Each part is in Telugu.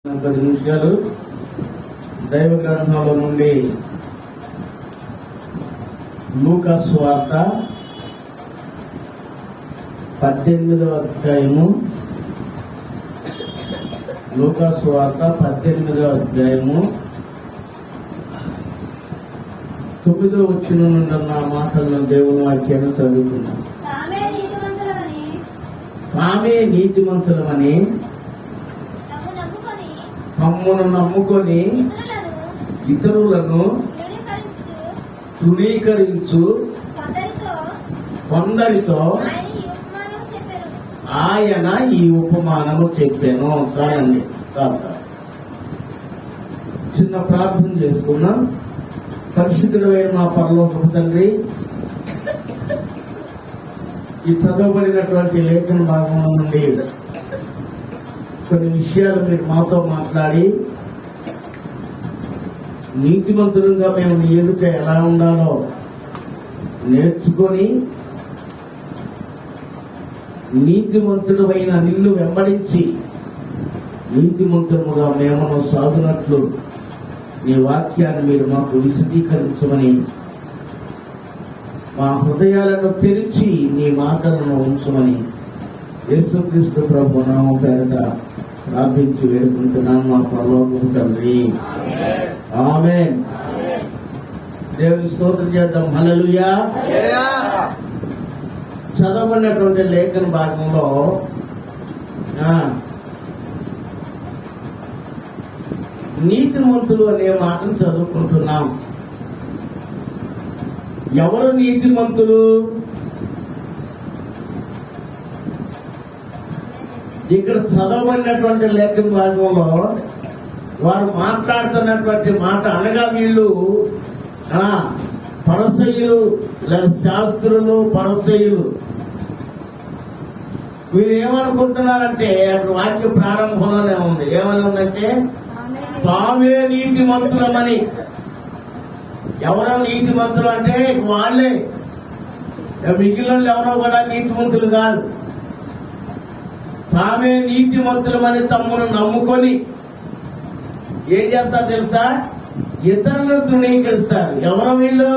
10 నిమిషాలు దైవ గ్రంథంలో నుండి లూకా సువార్త 18వ అధ్యాయము. లూకా సువార్త 18వ అధ్యాయము 9వ వచనం నుండి ఉన్న మాటలను దేవుని వాక్యాన్ని చదువుకున్నాం. తామే నీతిమంతులమని తమ్మును నమ్ముకొని ఇతరులను తృణీకరించు కొందరితో ఆయన ఈ ఉపమానము చెప్పాను. చాలండి, చిన్న ప్రార్థన చేసుకున్నాం. పరిశుద్ధుడైన మా పరలోకపు తండ్రి, ఈ చదవబడినటువంటి లేఖన భాగంలో నుండి కొన్ని విషయాలు మీరు మాతో మాట్లాడి, నీతిమంతులుగా మేము నీ ఎదుట ఎలా ఉండాలో నేర్చుకొని, నీతిమంతుడు అయిన నిన్ను వెంబడించి నీతిమంతులుగా మేము సాగునట్లు నీ వాక్యాన్ని మీరు మాకు విశదీకరించమని, మా హృదయాలను తెరిచి నీ మాటలను ఉంచమని యేసుక్రీస్తు ప్రభు నామం పేరిట ప్రార్థించి వేడుకుంటున్నాం మా పరలోకపు తండ్రి. ఆమేన్. దేవుని స్తోత్రం చేద్దాం. హల్లెలూయా. చదవబడినటువంటి లేఖన భాగంలో నీతిమంతులు అనే మాటను చదువుకుంటున్నాం. ఎవరు నీతిమంతులు? ఇక్కడ చదవబడినటువంటి లేఖన భాగంలో వారు మాట్లాడుతున్నటువంటి మాట అనగా వీళ్ళు పరసయ్యులు లేదా శాస్త్రులు, పరసయ్యులు. వీరు ఏమనుకుంటున్నారంటే, అక్కడ వాక్య ప్రారంభంలోనే ఉంది, ఏమని ఉందంటే తామే నీతిమంతులమని. ఎవరో నీతిమంతులు అంటే వాళ్ళే, మిగిలిన ఎవరో కూడా నీతిమంతులు కాదు. తామే నీతిమంతులమని తమ్మును నమ్ముకొని ఏం చేస్తారు తెలుసా? ఇతరులను తృణీకరిస్తారు. ఎవరో వీళ్ళు?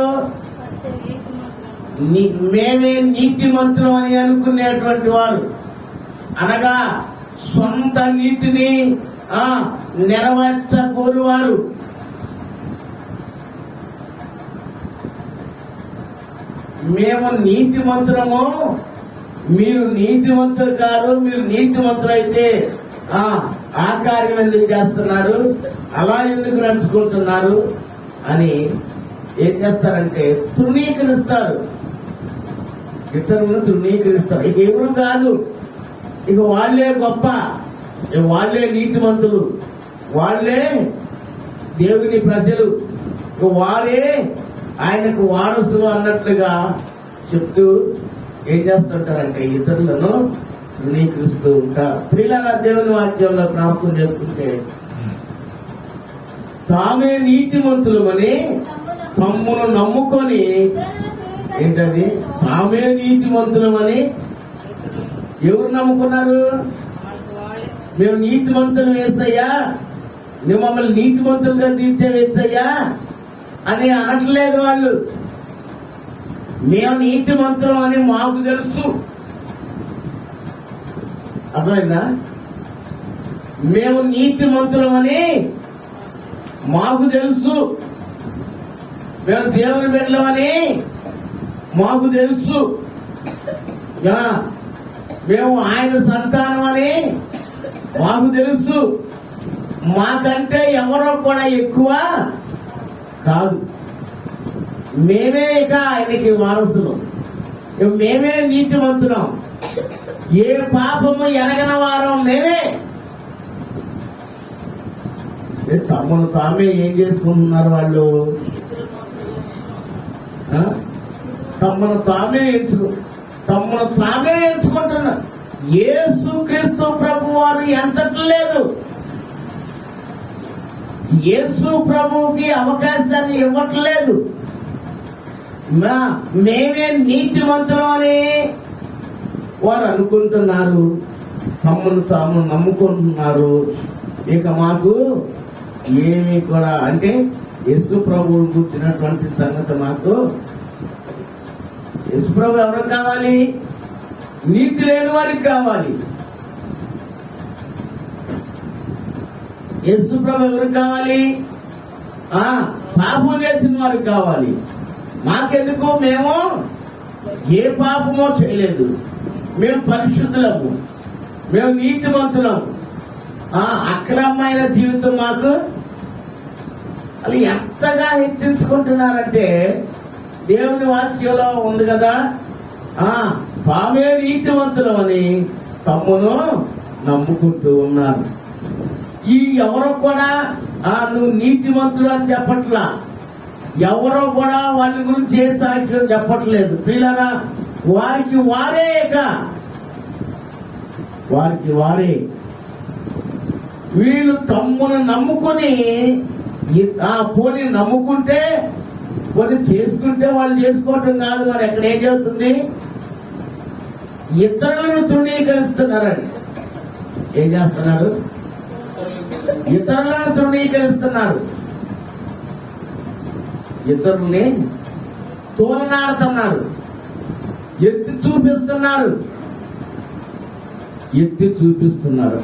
మేమే నీతిమంతులం అని అనుకునేటువంటి వారు, అనగా సొంత నీతిని నెరవేర్చగోరువారు. మేము నీతిమంతులము, మీరు నీతిమంతులు కాదు, మీరు నీతిమంతులు అయితే ఆ కార్యం ఎందుకు చేస్తున్నారు, అలా ఎందుకు నడుచుకుంటున్నారు అని ఏం చేస్తారంటే తృణీకరిస్తారు. ఇతరులను తృణీకరిస్తారు. ఇక ఎవరు కాదు, ఇక వాళ్లే గొప్ప, వాళ్లే నీతిమంతులు, వాళ్లే దేవుని ప్రజలు, ఇక వారే ఆయనకు వారసులు అన్నట్లుగా చెప్తూ ఏం చేస్తుంటారంటే ఇతరులను తృణీకరిస్తూ ఉంటారు. ప్రియులారా, దేవుని వాక్యంలో జ్ఞాపకం చేసుకుంటే తామే నీతిమంతులమని తమ్మును నమ్ముకొని, ఏంటది? తామే నీతిమంతులమని ఎవరు నమ్ముకున్నారు? మేము నీతిమంతులు వేసయ్యా, నువ్వు మమ్మల్ని నీతిమంతులుగా తీర్చే వేసయ్యా అని అనట్లేదు వాళ్ళు. మేము నీతిమంతులం అని మాకు తెలుసు. అర్థమైందా? మేము నీతిమంతులమని మాకు తెలుసు, మేము దేవుని బిడ్డలమని మాకు తెలుసు, మేము ఆయన సంతానం అని మాకు తెలుసు. మాకంటే ఎవరో కూడా ఎక్కువ కాదు. మేమే ఇక ఆయనకి వారసులు, మేమే నీతిమంతులం, ఏ పాపము ఎరగన వారం మేమే. తమను తామే ఏం చేసుకుంటున్నారు వాళ్ళు? తమను తామే ఎంచుకుంటున్నారు. యేసుక్రీస్తు ప్రభు వారు ఎంతట్లేదు, యేసు ప్రభువుకి అవకాశాన్ని ఇవ్వట్లేదు. మేమే నీతిమంతులం అని వారు అనుకుంటున్నారు. తమను తాము నమ్ముకుంటున్నారు. ఇక మాకు ఏమి కూడా అంటే యేసు ప్రభువును కూర్చున్నటువంటి సంగతి మాకు. యేసు ప్రభు ఎవరికి కావాలి? నీతి లేని వారికి కావాలి. యేసు ప్రభు ఎవరికి కావాలి? పాపం చేసిన వారికి కావాలి. మాకెందుకు? మేము ఏ పాపమో చేయలేదు, మేము పరిశుద్ధులము, మేము నీతిమంతులము. అక్రమమైన జీవితం మాకు. అది ఎంతగా హెచ్చించుకుంటున్నారంటే దేవుని వాక్యంలో ఉంది కదా, తామే నీతివంతులు అని తమ్మును నమ్ముకుంటూ ఉన్నారు. ఈ ఎవరో కూడా నువ్వు నీతివంతులు అని చెప్పట్లా, ఎవరో కూడా వాళ్ళ గురించి ఏ సాక్ష్యం చెప్పట్లేదు. ప్రియులారా, వారికి వారే వీళ్ళు తమ్మును నమ్ముకొని పోనీ నమ్ముకుంటే పోనీ చేసుకుంటే వాళ్ళు చేసుకోవటం కాదు. మరి ఎక్కడ ఏం చెబుతుంది? ఇతరులను తృణీకరిస్తున్నారండి. ఏం చేస్తున్నారు? ఇతరులను తృణీకరిస్తున్నారు, ఇతరుల్ని తోలనాడుతున్నారు, ఎత్తి చూపిస్తున్నారు.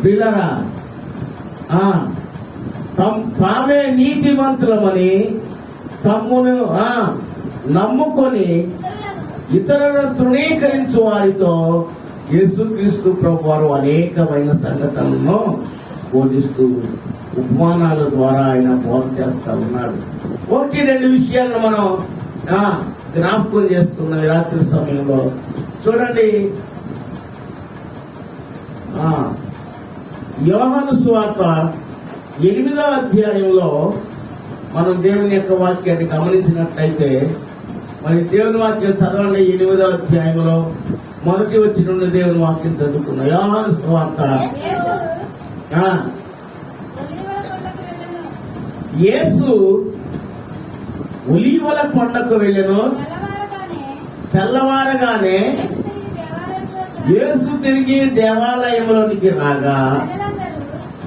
పిల్లరా, తామే నీతిమంతులమని తమ్మును నమ్ముకొని ఇతరులను తృణీకరించు వారితో యేసుక్రీస్తు ప్రభువారు అనేకమైన సంగతులను బోధిస్తూ ఉపమానాల ద్వారా ఆయన బోధ చేస్తా ఉన్నాడు. 1-2 విషయాలను మనం జ్ఞాపకం చేసుకున్నాం ఈ రాత్రి సమయంలో. చూడండి, యోహాను సువార్త 8వ అధ్యాయంలో మనం దేవుని యొక్క వాక్యాన్ని గమనించినట్లయితే, మరి దేవుని వాక్యం చదవండి. 8వ అధ్యాయంలో మొదటి వచ్చి నుండి దేవుని వాక్యం చదువుకున్నాం. యోహాను సువార్త. యేసు ఒలీవల కొండకు వెళ్ళెను. తెల్లవారగానే యేసు తిరిగి దేవాలయంలోనికి రాగా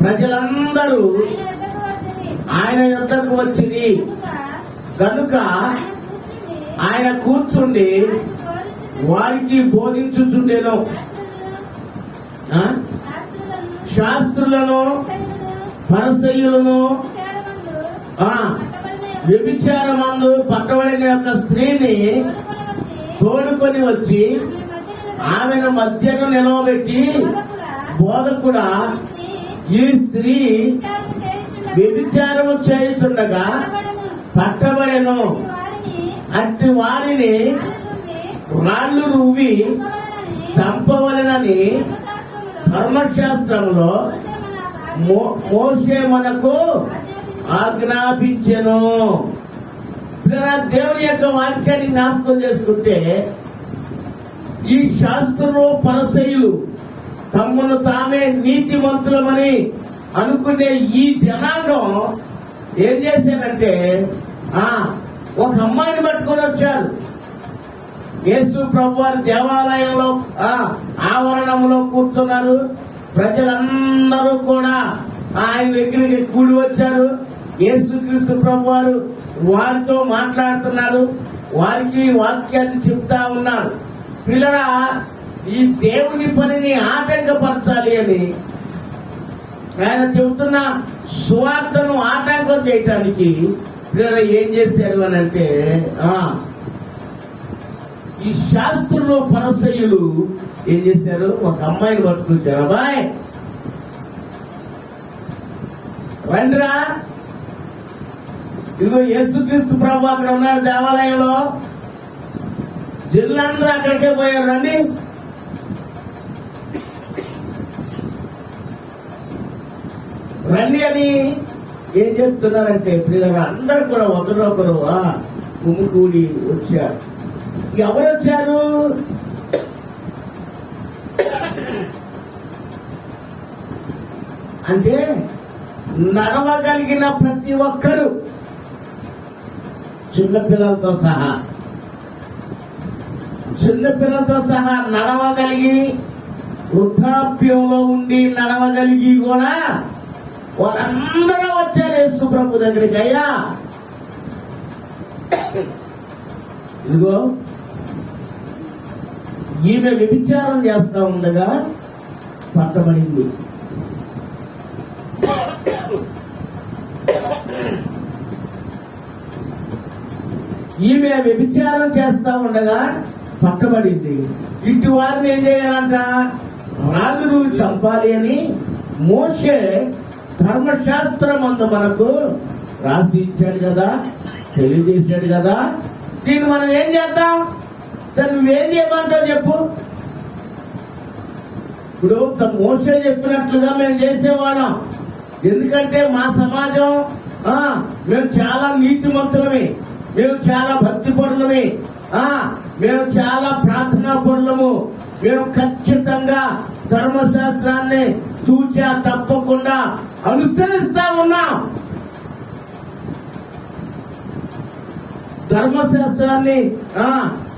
ప్రజలందరూ ఆయన యొద్దకు వచ్చింది కనుక ఆయన కూర్చుండి వారికి బోధించుచుండెను. శాస్త్రులను పరిసయ్యులను వ్యభిచారమందు పట్టబడిన యొక్క స్త్రీని తోడుకొని వచ్చి ఆమెను మధ్యను నిలవబెట్టి, బోధకుడా, ఈ స్త్రీ వ్యభిచారము చేయుచుండగా పట్టబడెను. అట్టి వారిని రాళ్లు రువ్వి చంపవలెనని ధర్మశాస్త్రంలో మోషే మనకు ఆజ్ఞాపించెను. దేవుని యొక్క వాక్యాన్ని జ్ఞాపకం చేసుకుంటే, ఈ శాస్త్రులు పరిసయ్యులు తమను తామే నీతిమంతులమని అనుకునే ఈ జనాంగం ఏం చేశారంటే, ఒక అమ్మాయిని పట్టుకొని వచ్చారు. యేసు ప్రభువారి దేవాలయంలో ఆవరణంలో కూర్చున్నారు. ప్రజలందరూ కూడా ఆయన దగ్గరికి కూడి వచ్చారు. యేసుక్రీస్తు ప్రభువారు వారితో మాట్లాడుతున్నారు, వారికి వాక్యాన్ని చెప్తా ఉన్నారు. పిల్లరా, ఈ దేవుని పనిని ఆటంకపరచాలి అని ఆయన చెబుతున్న సువార్తను ఆటంకం చేయటానికి పిల్లలు ఏం చేశారు అని అంటే, ఈ శాస్త్రులు పరిసయ్యులు ఏం చేశారు? ఒక అమ్మాయిని పట్టుకొచ్చారు. అబ్బాయి రండిరా, ఇదిగో యేసుక్రీస్తు ప్రభు అక్కడ ఉన్నారు దేవాలయంలో, జిల్లందరూ అక్కడికే పోయారు, రండి. రండి అని ఏం చెప్తున్నారంటే, పిల్లలు అందరూ కూడా ఒకరొకరు గుమికూడి వచ్చారు. ఎవరు వచ్చారు? అంటే నడవగలిగిన ప్రతి ఒక్కరు, చిన్నపిల్లలతో సహా నడవగలిగి, వృద్ధాప్యంలో ఉండి నడవగలిగి కూడా వాళ్ళందరూ వచ్చారు యేసు ప్రభు దగ్గరికి. అయ్యా ఇదిగో ఈమె వ్యభిచారం చేస్తా ఉండగా పట్టబడింది. ఈమె వ్యభిచారం చేస్తా ఉండగా పట్టబడింది. ఇటు వారిని ఏం చేయాలంట? రాజును చంపాలి అని మోషే ధర్మశాస్త్రమందు మనకు రాసి ఇచ్చాడు కదా, తెలియజేశాడు కదా. దీన్ని మనం ఏం చేద్దాం? సరే నువ్వేం చేయమంటావు చెప్పు. ఇప్పుడు మోషే చెప్పినట్లుగా మేము చేసేవాళ్ళం. ఎందుకంటే మా సమాజం మేము చాలా నీతిమంతులమే, మేము చాలా భక్తి పరులమే, మేము చాలా ప్రార్థనా పరులము, మేము ఖచ్చితంగా ధర్మశాస్త్రాన్ని తూచా తప్పకుండా అనుసరిస్తా ఉన్నాం. ధర్మశాస్త్రాన్ని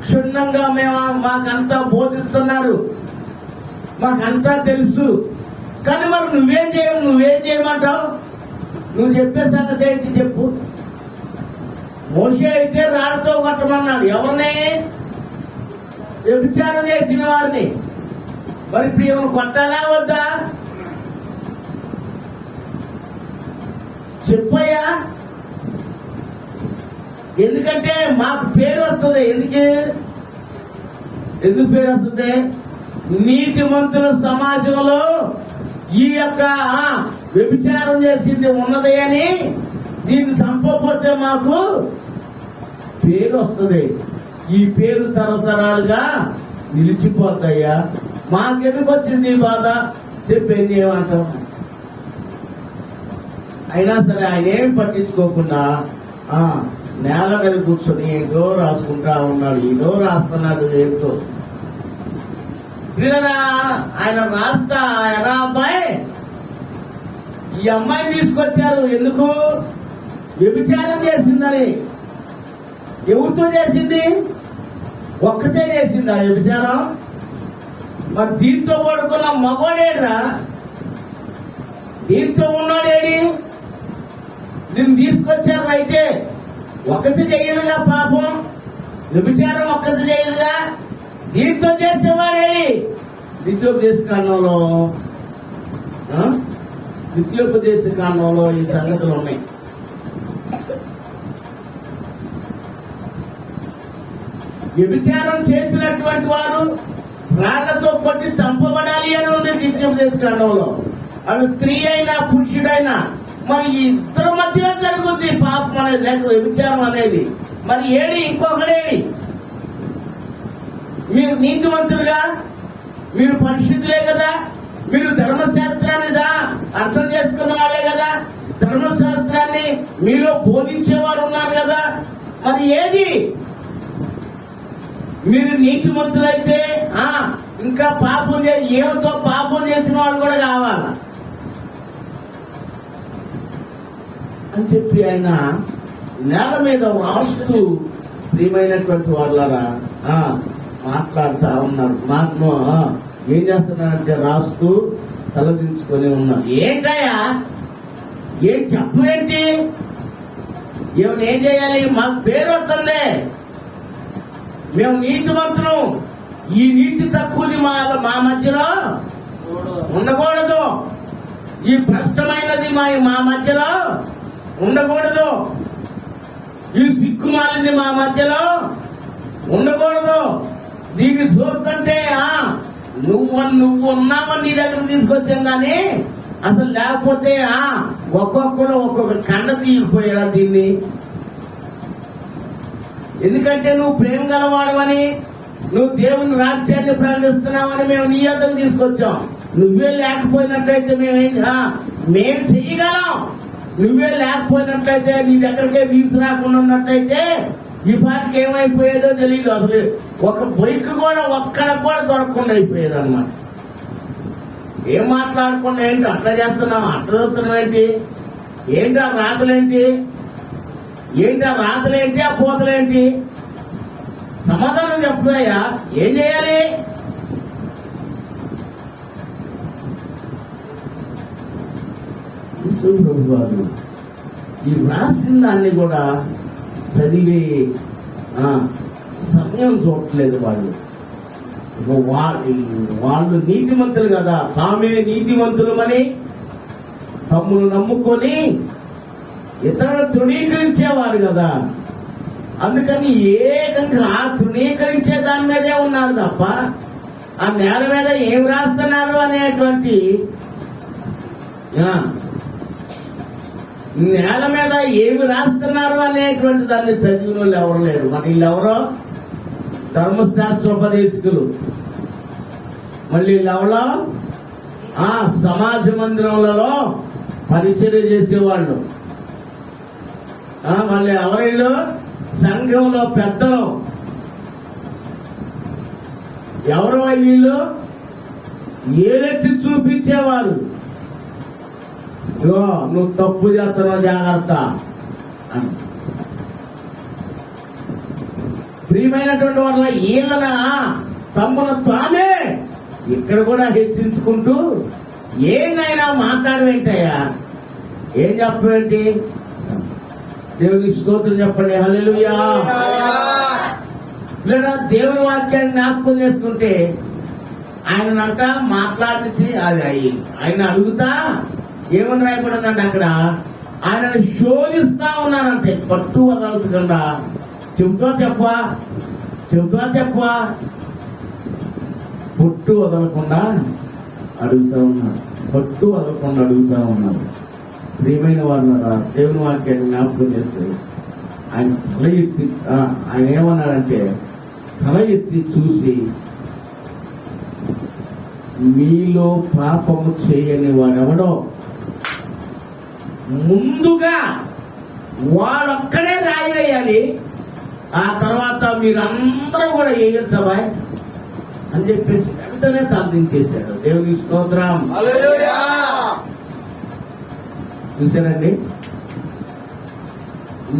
క్షుణ్ణంగా మేము మాకంతా బోధిస్తున్నారు, మాకంతా తెలుసు. కానీ మరి నువ్వేం చేయమంటావు? నువ్వు చెప్పే సంగతి ఏంటి చెప్పు. మోషే అయితే రాళ్ళతో కొట్టమన్నాడు ఎవరిని? వ్యభిచారం చేసిన వారిని. మరి ఇప్పుడు ఏమైనా కొట్టాలా వద్దా చెప్పయ్యా? ఎందుకంటే మాకు పేరు వస్తుంది. ఎందుకు పేరు వస్తుంది? నీతిమంతుల సమాజంలో ఈ యొక్క వ్యభిచారం చేసింది ఉన్నది అని దీన్ని చంపకపోతే మాకు పేరు వస్తుంది. ఈ పేరు తరతరాలుగా నిలిచిపోతాయ్యా. మాకెందుకు వచ్చింది ఈ బాధ చెప్పేం చేయమంటాం? అయినా సరే ఆయన ఏం పట్టించుకోకుండా నేల మీద కూర్చొని ఏంటో రాసుకుంటా ఉన్నాడు. ఏదో రాస్తున్నాడు ఏంటో. ఆయన రాస్తా ఎరా అబ్బాయి, ఈ అమ్మాయిని తీసుకొచ్చారు ఎందుకు? వ్యభిచారం చేసిందని. ఎవరితో చేసింది? ఒక్కతే చేసింది ఆ వ్యభిచారం. మరి దీంతో పడుకున్న మగవాడేడ్రా? దీంతో ఉన్నాడేడి? దీన్ని తీసుకొచ్చారు అయితే ఒక్కటి చేయదుగా పాపం. వ్యభిచారం ఒక్కటి చేయదుగా. దీంతో చేసేవాడేడి? నిత్యోపదేశ కాండంలో ఈ సంగతులు ఉన్నాయి. వ్యభిచారం చేసినటువంటి వారు రాళ్లతో కొట్టి చంపబడాలి అని ఉంది నిత్యోపదేశ కాండంలో. అది స్త్రీ అయినా పురుషుడైనా. మరి ఇద్దరి మధ్య జరుగుతుంది పాపం అనేది, లేక వ్యభిచారం అనేది. మరి ఇంకొకడేడి? మీరు నీతిమంతులుగా, మీరు పరిశుద్ధులే కదా, మీరు ధర్మశాస్త్రాన్ని అర్థం చేసుకున్న వాళ్ళే కదా, ధర్మశాస్త్రాన్ని మీలో బోధించేవారు ఉన్నారు కదా. మరి ఏది? మీరు నీతిమంతులైతే ఇంకా పాపం ఏమితో పాపం చేసిన వాళ్ళు కూడా కావాలా అని చెప్పి ఆయన నేల మీద రాస్తూ ప్రియమైనటువంటి వాళ్ళరా మాట్లాడుతా ఉన్నారు. నాకు ఏం చేస్తున్నాడంటే రాస్తూ తలదించుకొని ఉన్నారు. ఏంటయ్యా ఏం చెప్పేంటి? ఏం చేయాలి? మాకు పేరు వస్తుంది, మేము నీతిమంతులం. ఈ నీతి తక్కువది మా మధ్యలో ఉండకూడదు. ఈ భ్రష్టమైనది మా మధ్యలో ఉండకూడదు. ఈ సిక్కుమాలింది మా మధ్యలో ఉండకూడదు. దీన్ని చూస్తుంటే నువ్వు ఉన్నావని నీ దగ్గర తీసుకొచ్చాం కానీ అసలు లేకపోతే ఒక్కొక్కరు ఒక్కొక్క కండ తీయకపోయారా దీన్ని? ఎందుకంటే నువ్వు ప్రేమ గలవాడవని, నువ్వు దేవుని రాజ్యాన్ని ప్రకటిస్తున్నావని మేము నీ వద్దకు తీసుకొచ్చాం. నువ్వే లేకపోయినట్లయితే మేము చెయ్యగలం. నువ్వే లేకపోయినట్లయితే, నీ దగ్గరకే తీసుకురాకుండా ఉన్నట్లయితే ఈ పాటికి ఏమైపోయేదో తెలియదు. అసలు ఒక బైక్ కూడా ఒక్కడికి కూడా దొరకకుండా అయిపోయేది అన్నమాట. ఏం మాట్లాడకుండా ఏంటి అట్లా చేస్తున్నావు, అట్లా చదువుతున్నావు ఏంటి? ఏంటి ఆ రాతలేంటి? ఆ పూతలేంటి? సమాధానం చెప్తాయా? ఏం చేయాలి? యేసు ప్రభు వారు ఈ వ్రాసిన దాన్ని కూడా చదివే సమయం చూడట్లేదు వాళ్ళు. వాళ్ళు నీతిమంతులు కదా, తామే నీతిమంతులమని తమ్మును నమ్ముకొని ఇతరులు తృణీకరించేవారు కదా. అందుకని ఏకంగా తృణీకరించే దాని మీదే ఉన్నారు తప్ప ఆ నేల మీద ఏం రాస్తున్నారు అనేటువంటి నేల మీద ఏమి రాస్తున్నారు అనేటువంటి దాన్ని చదివిన వాళ్ళు ఎవరు లేరు. మన వీళ్ళెవరో ధర్మశాస్త్రోపదేశకులు, మళ్ళీ వీళ్ళెవరో సమాజ మందిరంలో పరిచర్య చేసేవాళ్ళు, మళ్ళీ ఎవరిళ్ళు సంఘంలో పెద్దలు. ఎవరు వీళ్ళు? ఏలెత్తి చూపించేవారు. నువ్వు తప్పు చేస్తున్నావు జాగ్రత్త అని. ప్రియమైనటువంటి వాళ్ళ ఈళ్ళన తమ్మును తామే ఇక్కడ కూడా హెచ్చించుకుంటూ ఏనైనా మాట్లాడవేంటయ్యా, ఏం చెప్పవేంటి? దేవుని స్తోత్రం చెప్పండి. హల్లెలూయా. లేదా దేవుని వాక్యాన్ని జ్ఞాపకం చేసుకుంటే ఆయనంట మాట్లాడితే అది ఆయన అడుగుతా ఏమని రాయబడిందంటే అక్కడ ఆయన శోధిస్తా ఉన్నారంటే పట్టు వదలకుండా చెబుతా చెప్పా పట్టు వదలకుండా అడుగుతా ఉన్నారు. పట్టు వదలకుండా అడుగుతా ఉన్నారు. ప్రియమైన వారు దేవుని వాక్యాన్ని జ్ఞాపకం చేస్తే ఆయన తల ఎత్తి ఆయన ఏమన్నాడంటే తల ఎత్తి చూసి మీలో పాపము చేయని వాడెవడో ముందుగా వాడొక్కడే రాయి వేయాలి, ఆ తర్వాత మీరందరూ కూడా వేయచ్చబా అని చెప్పేసి వెంటనే తలదించేశాడు. దేవుని స్తోత్రం. చూశారండి,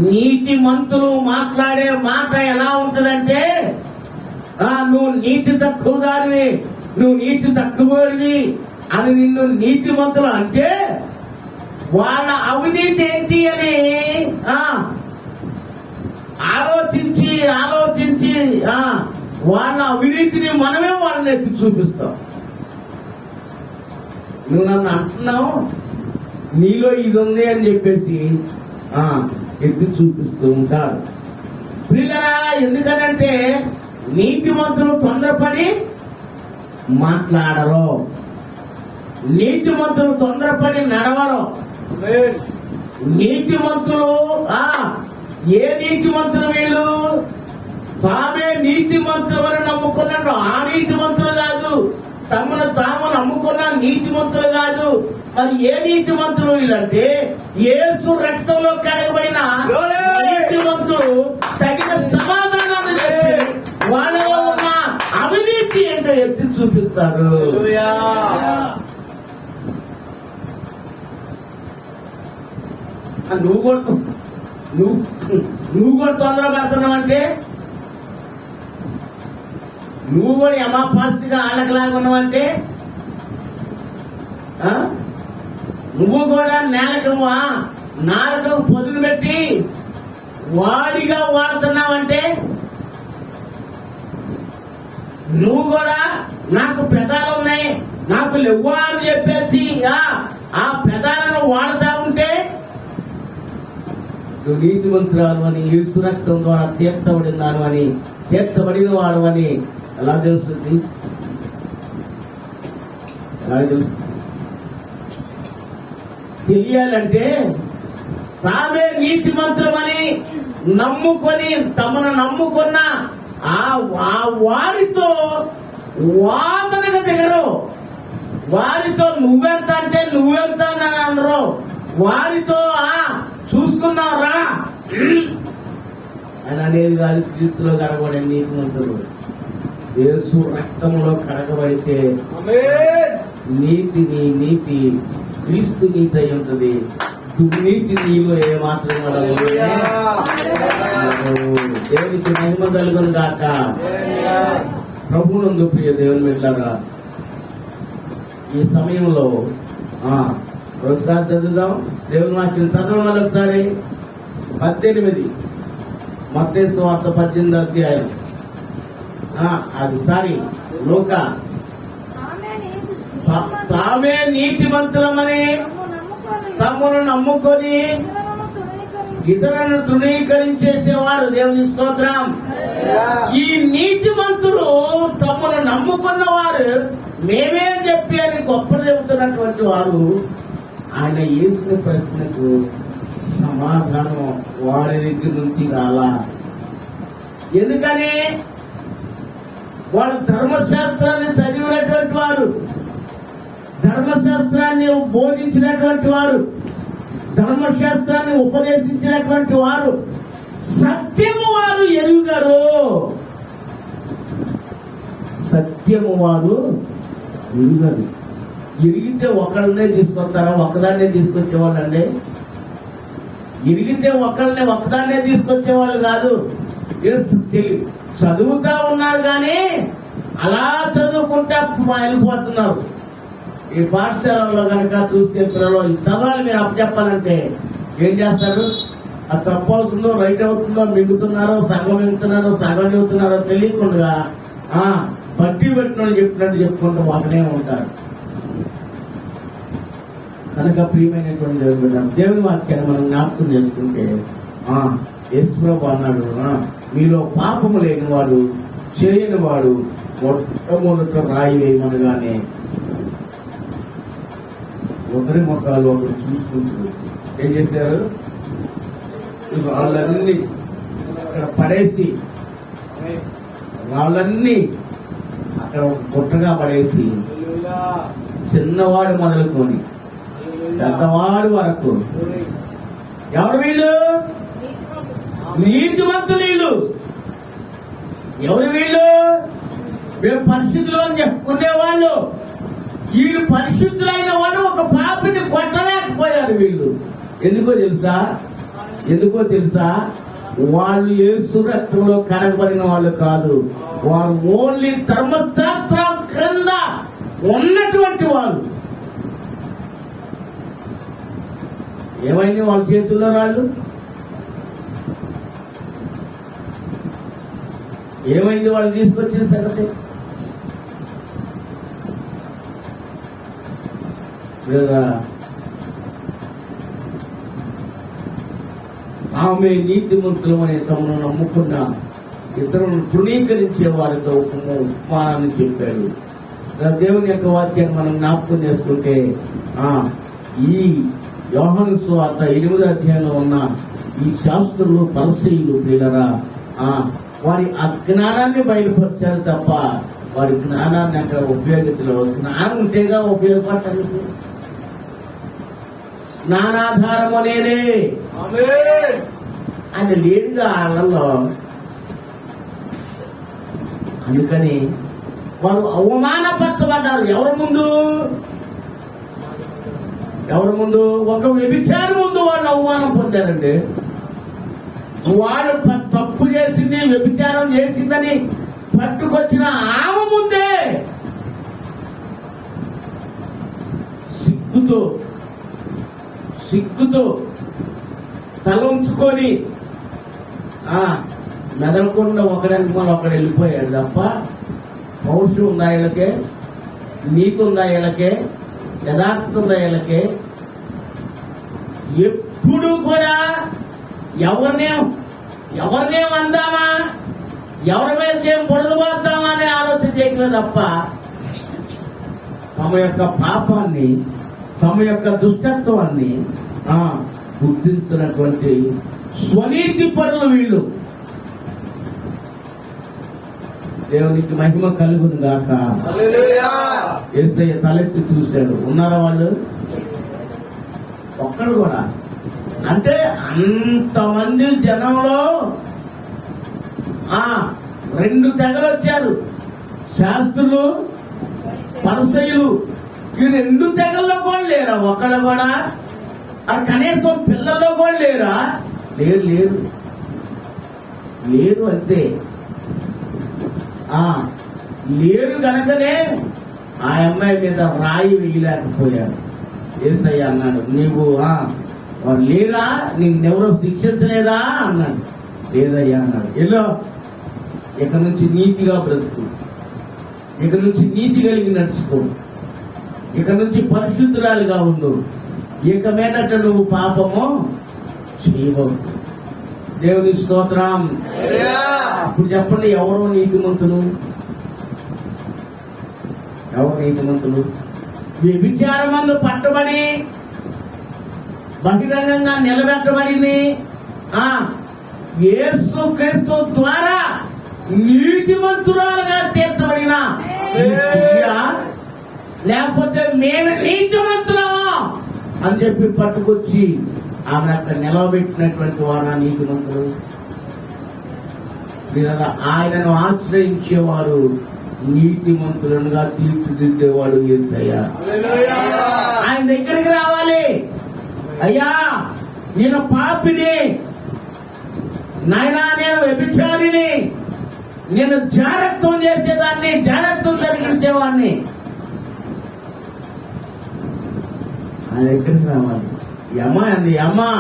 నీతి మంతులు మాట్లాడే మాట ఎలా ఉంటుందంటే నువ్వు నీతి తక్కువ దానివి, నువ్వు నీతి తక్కువడివి అని నిన్ను నీతి మంతులు అంటే వాళ్ళ అవినీతి ఏంటి అని ఆలోచించి వాళ్ళ అవినీతిని మనమే వాళ్ళని ఎత్తి చూపిస్తాం. నువ్వు నన్ను అంటున్నావు, నీలో ఇది ఉంది అని చెప్పేసి ఎత్తి చూపిస్తూ ఉంటారు. ప్రియులరా, ఎందుకనంటే నీతిమంతులు తొందరపడి మాట్లాడరు, నీతిమంతులు తొందరపడి నడవరు. నీతిమంతులు ఏ నీతిమంతులు? వీళ్ళు తామే నీతిమంతులని నమ్ముకున్నాడు. ఆ నీతిమంతులు కాదు, తమను తాము నమ్ముకున్న నీతిమంతులు కాదు. మరి ఏ నీతిమంతులు వీళ్ళంటే యేసు రక్తంలో కడగబడిన నీతిమంతులు తగిన సమాధానాన్ని చెప్పి వాళ్ళలో ఉన్న అవినీతి ఏంటో ఎత్తి చూపిస్తారు. నువ్వు కూడా తొందర పెడుతున్నావంటే, నువ్వు కూడా యమాపాస్తిగా ఆళ్ళకలాగా ఉన్నావంటే, నువ్వు కూడా నాలుగు పొదులు పెట్టి వాడిగా వాడుతున్నావంటే, నువ్వు కూడా నాకు పెదాలు ఉన్నాయి నాకు లేవా అని చెప్పేసి ఆ పెదాలను వాడుతా ఉంటే నువ్వు నీతిమంతురాలు అని, యేసు రక్తం ద్వారా తీర్చబడిన వాడు అని ఎలా తెలుస్తుంది? తెలియాలంటే తామే నీతిమంతులమని నమ్ముకొని తమను నమ్ముకున్న ఆ వారితో వాదనగా దిగరు. వారితో నువ్వెంత అంటే నువ్వెంత అని అనరు. వారితో చూసుకున్నావురా అని అనేది కాదు. క్రీస్తులో కడగబడే నీతిమంతులు యేసు రక్తంలో కడగబడితే నీతి క్రీస్తు నీతి అయి ఉంటుంది. దుర్నీతి నీలో ఏమాత్రం దేవునికి మహిమ కలుగును గాక. ప్రభువునందు ప్రియ దేవుని బిడ్డలారా, ఈ సమయంలో ఒకసారి చదువుదాం. దేవుని వాక్యం చదవడం వల్ల ఒకసారి 18 మత్తయి సువార్త 18వ అధ్యాయం. అది సారీ లూకా. తామే నీతిమంతులమని తమను నమ్ముకొని ఇతరులను తృణీకరించేసేవారు. దేవుని స్తోత్రం. ఈ నీతిమంతులు తమను నమ్ముకున్నవారు మేమే చెప్పి అని గొప్పలు చెబుతున్నటువంటి వారు ఆయన వేసిన ప్రశ్నకు సమాధానం వారి దగ్గర నుంచి రాలా. ఎందుకని? వాళ్ళు ధర్మశాస్త్రాన్ని చదివినటువంటి వారు, ధర్మశాస్త్రాన్ని బోధించినటువంటి వారు, ధర్మశాస్త్రాన్ని ఉపదేశించినటువంటి వారు, సత్యము వారు ఎరుగరు. సత్యము వారు ఎరుగరు. ఎరిగితే ఒకళ్ళనే తీసుకొస్తారా? ఒకదాన్నే తీసుకొచ్చేవాళ్ళండి. ఎరిగితే ఒకదాన్నే తీసుకొచ్చేవాళ్ళు కాదు. చదువుతా ఉన్నారు కానీ అలా చదువుకుంటా వెళ్ళిపోతున్నారు. ఈ పాఠశాలలో కనుక చూస్తే పిల్లలు చదవాలి మీరు అప్పచెప్పాలంటే ఏం చేస్తారు? అది తప్పు అవుతుందో రైట్ అవుతుందో మింగుతున్నారో సగం మింగుతున్నారో సగం చెబుతున్నారో తెలియకుండా బట్టి పెట్టిన చెప్పినట్టు చెప్పుకుంటూ వాకనే ఉంటారు. కనుక ప్రియమైనటువంటి దేవుని వాక్యాన్ని మనం జ్ఞాపకం చేసుకుంటే యేసుప్రభు అన్నాడు, మీలో పాపము లేనివాడు చేయని వాడు మొట్టమొదట రాయి వేయమనగానే ఒకరి మొక్కలు ఒకరు చూసుకుంటారు. ఏం చేశారు? రాళ్ళన్నీ అక్కడ పడేసి, రాళ్ళన్నీ అక్కడ గుట్టగా పడేసి చిన్నవాడు మొదలుకొని పెద్దవాడు వరకు ఎవరు వీళ్ళు? నీతిమంతులు వీళ్ళు. ఎవరు వీళ్ళు? వీళ్ళు పరిశుద్ధులు అని చెప్పుకునేవాళ్ళు. వీళ్ళు పరిశుద్ధులైన వాళ్ళు ఒక పాపిని కొట్టలేకపోయారు వీళ్ళు. ఎందుకో తెలుసా? వాళ్ళు యేసు రక్తంలో కడగబడిన వాళ్ళు కాదు. వారు ఓన్లీ ధర్మశాస్త్రం క్రింద ఉన్నటువంటి వాళ్ళు. ఏమైంది వాళ్ళ చేతుల్లో రాళ్ళు? ఏమైంది వాళ్ళు తీసుకొచ్చిన సంగతి? ఆమె నీతిమంతులమని తమను నమ్ముకున్న ఇతరులను తృణీకరించే వారితో ఉపమానాన్ని చెప్పాడు. దేవుని యొక్క వాక్యాన్ని మనం జ్ఞాపకం చేసుకుంటే ఈ యోహాను సువార్త 8వ అధ్యాయంలో ఉన్న ఈ శాస్త్రులు పరిసయ్యులు ప్రియులరా వారి అజ్ఞానాన్ని బయలుపరిచారు తప్ప వారి జ్ఞానాన్ని అక్కడ ఉపయోగించలేదు. జ్ఞానం ఉంటేగా ఉపయోగపడటానికి. జ్ఞానాధారము నేనే అది లేదుగా వాళ్ళలో. అందుకని వారు అవమానపరచబడ్డారు. ఎవరి ముందు? ఒక వ్యభిచారి ముందు వాళ్ళు అవమానం పొందారండి. వాళ్ళు తప్పు చేసింది, వ్యభిచారం చేసిందని పట్టుకొచ్చిన ఆమె ముందే సిగ్గుతో తలంచుకొని మెదలకుండా ఒకడానికి మళ్ళీ ఒకడు వెళ్ళిపోయాడు తప్ప పౌరుషం ఉందా వీళ్ళకే? నీతి ఉందా వీళ్ళకే? యథార్థత ఉందా వీళ్ళకే? ఎప్పుడు కూడా ఎవరినే అందామా, ఎవరి మీద ఏం పొడదుపోద్దామా అనే ఆలోచన చేయట్లేదు తప్ప తమ యొక్క పాపాన్ని, తమ యొక్క దుష్టత్వాన్ని గుర్తించినటువంటి స్వనీతి పరులు వీళ్ళు. దేవునికి మహిమ కలుగును గాక. యేసయ్య తలెత్తి చూశాడు. ఉన్నారా వాళ్ళు? ఒక్కడు కూడా. అంటే అంతమంది జనంలో 2 తెగలు వచ్చారు. శాస్త్రులు, పరిసయ్యులు. ఈ 2 తెగల్లో కూడా లేరా? ఒక్కళ్ళు కూడా. కనీసం పిల్లల్లో కూడా లేరా? లేరు అంతే. లేరు గనకనే ఆ అమ్మాయి మీద రాయి వేయలేకపోయాడు. యేసయ్య అన్నాడు, నీవు వారు లేరా, నీకు ఎవరో శిక్షించలేదా అన్నాడు. లేదయ్యా అన్నాడు. ఎల్లో ఇక నుంచి నీతిగా బ్రతుకు, ఇక నుంచి నీతి కలిగి నడుచుకో, ఇక నుంచి పరిశుద్ధురాలుగా ఉండు, ఇక మీదట నువ్వు పాపము చేయవు. దేవుని స్తోత్రం. ఇప్పుడు చెప్పండి, ఎవరో నీతిమంతులు? ఎవరు నీతిమంతులు? వ్యభిచారమందు పట్టబడి బహిరంగంగా నిలబెట్టబడింది యేసు క్రీస్తు ద్వారా నీతిమంతురాలుగా తీర్చబడిన, లేకపోతే మేము నీతిమంతులం అని చెప్పి పట్టుకొచ్చి ఆమె అక్కడ నిలవబెట్టినటువంటి వారు నీతిమంతులు. ఆయనను ఆశ్రయించేవారు నీతిమంతులుగా తీర్చిదిద్దేవాడు యేసయ్య. ఆయన దగ్గరికి రావాలి. అయ్యా నేను పాపిని, నాయనా నేను వ్యభిచారిని, నేను జాగ్రత్తం చేసేదాన్ని, జాగ్రత్తం జరిగించేవాడిని. ఆయన దగ్గరికి రావాలి. యమా అంది, యమా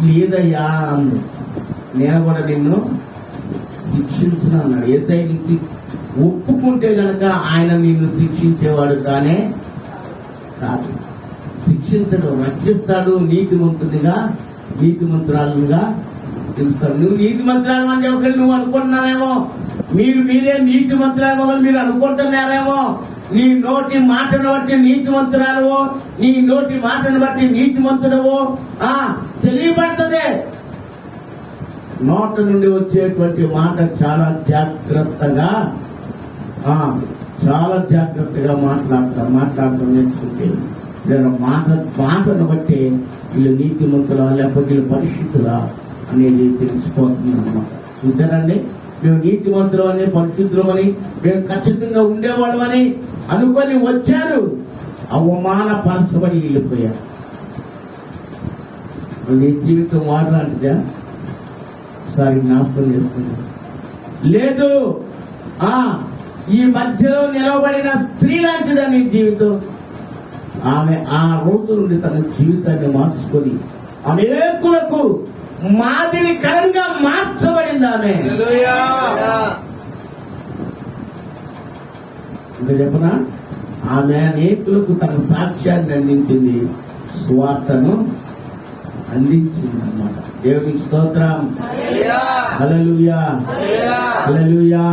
లేదయ్యా అంది, నేను కూడా నిన్ను శిక్షించను అన్నాడు. యేసయ్య నుంచి ఒప్పుకుంటే గనక ఆయన నిన్ను శిక్షించేవాడు కానే కాదు. శిక్షించడు, రక్షిస్తాడు. నీతిమంతుడిగా నీతిమంతురాలుగా తెలుస్తాడు. నువ్వు నీతిమంతురాలు అని చెప్పి నువ్వు అనుకుంటున్నావేమో, మీరే నీతిమంతురాలు మీరు అనుకుంటున్నారేమో. నీ నోటి మాటను బట్టి నీతిమంతురాలువో, నీ నోటి మాటను బట్టి నీతిమంతుడవో తెలియబడుతుంది. నోట నుండి వచ్చేటువంటి మాట చాలా జాగ్రత్తగా మాట్లాడటం నేర్చుకుంటే మాటను బట్టి వీళ్ళు నీతిమంతులా లేకపోతే వీళ్ళు పరిశుద్ధులా అనేది తెలిసిపోతుంది అన్నమాట. చూసారండి, మేము నీతిమంతులు అని, పరిశుద్ధులు అని, మేము ఖచ్చితంగా ఉండేవాళ్ళం అని అనుకొని వచ్చారు, అవమానపరచబడి వెళ్ళిపోయారు. నీ జీవితం వాడలాంటిదా? ఒకసారి జ్ఞాపకం చేసుకున్నాం. లేదు, ఈ మధ్యలో నిలవబడిన స్త్రీ లాంటిదా నీ జీవితం? ఆమె ఆ రోజు నుండి తన జీవితాన్ని మార్చుకొని అనేకులకు మాదిరికరంగా మార్చబడింది. ఆమె ఇంకా చెప్పనా, ఆమె అనేకులకు తన సాక్ష్యాన్ని అందించింది, సువార్తను అందించింది అన్నమాట. దేవునికి స్తోత్రం. హల్లెలూయా, హల్లెలూయా.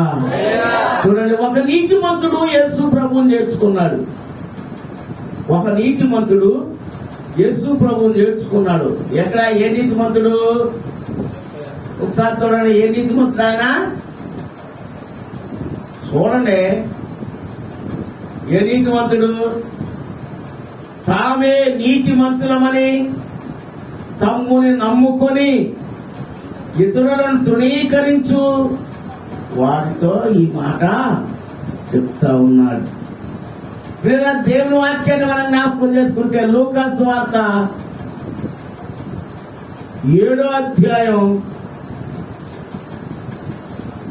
చూడండి, ఒక నీతిమంతుడు యేసు ప్రభువుని నేర్చుకున్నాడు. ఒక నీతిమంతుడు యేసు ప్రభువుని నేర్చుకున్నాడు. ఎక్కడ? ఏ నీతిమంతుడు? ఒకసారి చూడండి, ఏ నీతిమంతుడు ఆయన? చూడండి, ఏ నీతిమంతుడు? తామే నీతిమంతులమని తమ్ముని నమ్ముకొని ఇతరులను తృణీకరించు వారితో ఈ మాట చెప్తా ఉన్నాడు. దేవుని వాక్యాన్ని మనం జ్ఞాపకం చేసుకుంటే లూకా సువార్త 7వ అధ్యాయం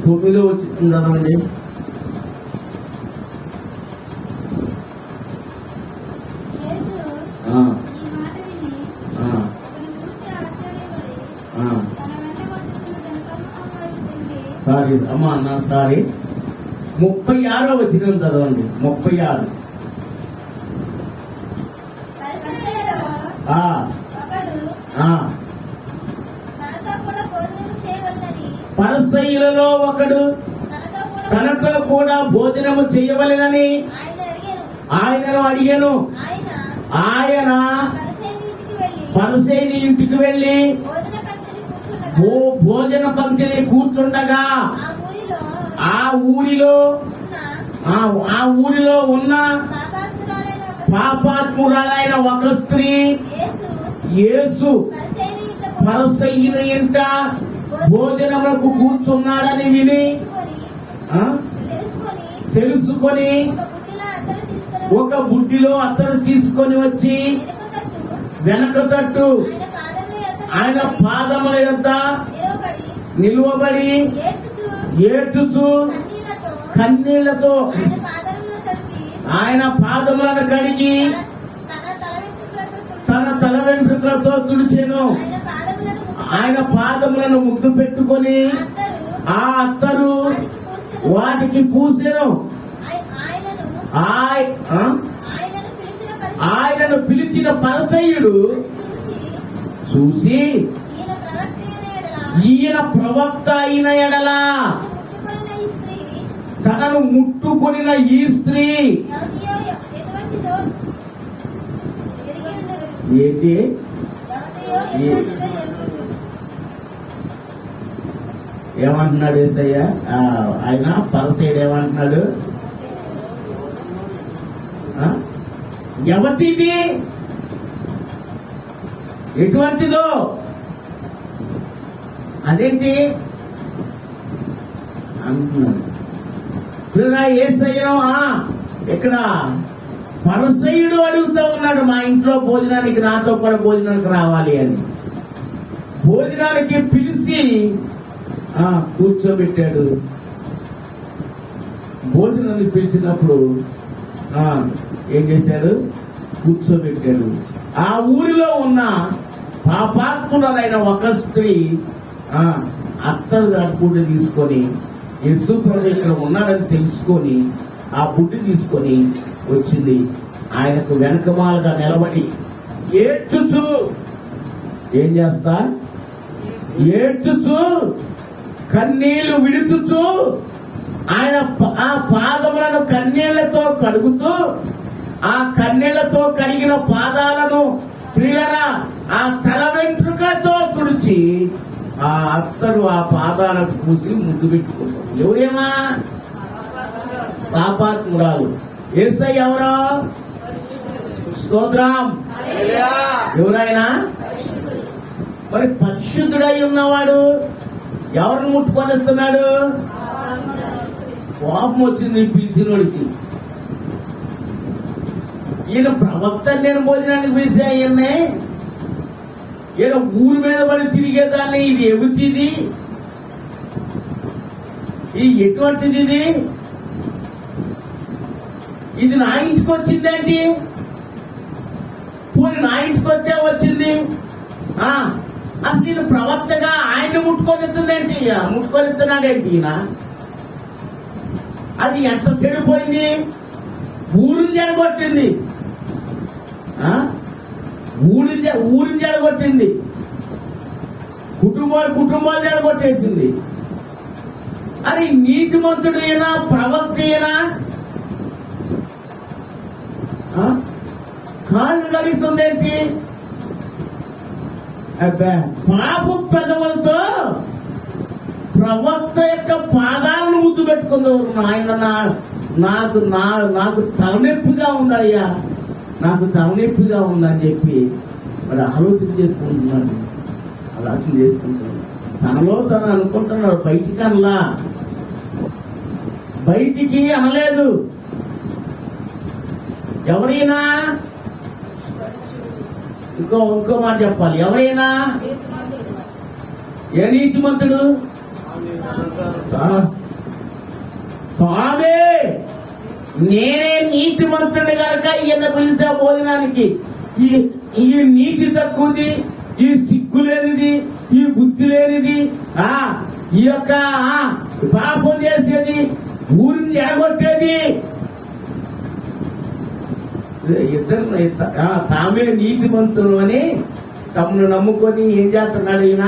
9వ వచనం చదవండి. సారీ అమ్మా, 36వ వచనం చదవండి. 36. పరిసయ్యులలో ఒకడు తనతో కూడా భోజనము చేయవలెనని ఆయనను అడిగాను. ఆయన పరిసయ్యుని ఇంటికి వెళ్లి భోజన పంక్తిని కూర్చుండగా ఆ ఊరిలో ఉన్న పాపాత్మురాలైన ఒక స్త్రీ యేసు పరిసయ్యుని ఇంట భోజనములకు కూర్చున్నాడని విని తెలుసుకొని ఒక బుడ్డిలో అతను తీసుకొని వచ్చి వెనక తట్టు ఆయన పాదముల యొద్ద నిలువబడి ఏడ్చుచు కన్నీళ్లతో ఆయన పాదములను కడిగి తన తల వెంట్రుకలతో తుడిచెను. ఆయన పాదములను ముద్దు పెట్టుకొని ఆ అత్తరు వాటికి పూసెను. ఆయనను పిలిచిన పరిసయ్యుడు చూసి, ఈయన ప్రవక్త అయిన ఎడల తనను ముట్టుకొనిన ఈ స్త్రీ ఏంటి? ఏమంటున్నాడు యేసయ్య? ఆయన పరిసయ్యుడు ఏమంటున్నాడు? ఎవతిది, ఎటువంటిదో, అదేంటి అంటున్నాడు. యేసయ్యను ఇక్కడ పరిసయ్యుడు అడుగుతూ ఉన్నాడు, మా ఇంట్లో భోజనానికి నాతో కూడా భోజనానికి రావాలి అని. భోజనానికి పిలిచి కూర్చోబెట్టాడు. భోజనానికి పిలిచినప్పుడు ఏం చేశాడు? కూర్చోబెట్టాడు. ఆ ఊరిలో ఉన్న పాపాత్ములైన ఒక స్త్రీ అత్తరు బుడ్డి తీసుకొని, యేసు ప్రభు ఇక్కడ ఉన్నాడని తెలుసుకొని ఆ బుడ్డి తీసుకొని వచ్చింది. ఆయనకు వెనకమాలుగా నిలబడి ఏడ్చుచు, ఏం చేస్తా? ఏడ్చుచు కన్నీళ్లు విడుచుచు ఆయన ఆ పాదములను కన్నీళ్లతో కడుగుతూ, ఆ కన్నీళ్లతో కడిగిన పాదాలను ప్రియులరా ఆ తల వెంట్రుకతో తుడిచి ఆ అత్తరు ఆ పాదాలకు పూసి ముద్దు పెట్టుకుంటారు. ఎవరేమా? పాపాత్మురాలు. యేసయ్య ఎవరో? స్తోత్రం. ఎవరైనా మరి పరిశుద్ధుడై ఉన్నవాడు ఎవరిని ముట్టుకొని ఇస్తున్నాడు? కోపం వచ్చింది పిలిచినోడికి. ఈయన ప్రవక్త, నేను భోజనానికి పిలిచా ఈయన్నే, ఈయన ఊరి మీద పడి తిరిగేదాన్ని. ఇది ఎవరిది? ఇది ఎటువంటిది? ఇది నా ఇంటికి వచ్చిందేంటి? పోనీ నా ఇంటికి వచ్చే వచ్చింది. అసలు నేను ప్రవక్తగా ఆయన్ని ముట్టుకొని ఇస్తుందేంటి? ముట్టుకొని ఇస్తున్నాడేంటి ఈయన? అది ఎంత చెడిపోయింది! ఊరిని జడగొట్టింది, ఊరిని జడగొట్టింది, కుటుంబాలు జడగొట్టేసింది. అది నీతిమంతుడు అయినా ప్రవక్త అయినా కాళ్ళు గడుగుతుందేంటి? పాపు పెదవులతో ప్రవక్త యొక్క పాదాలను ముద్దు పెట్టుకుందరు. ఆయన నాకు తలనొప్పిగా ఉందయ్యా, నాకు తలనొప్పిగా ఉందని చెప్పి మరి ఆలోచన చేసుకుంటున్నాడు. ఆలోచన చేసుకుంటున్నాడు. తనలో తను అనుకుంటున్నాడు. బయటికి అనలా, బయటికి అనలేదు. ఎవరైనా ఇంకో మాట చెప్పాలి. ఎవరైనా ఏ నీతిమంతుడు? తానే, నేనే నీతిమంతుడు కనుక ఈయన పిలిచా భోజనానికి. ఈ నీతి తక్కువది, ఈ సిగ్గు లేనిది, ఈ బుద్ధి లేనిది, ఈ యొక్క పాపం చేసేది, ఊరిని ఎడగొట్టేది, ఇద్దరు తామే నీతిమంతులు అని తమను నమ్ముకొని ఏం చేస్తున్నాడు ఈయన?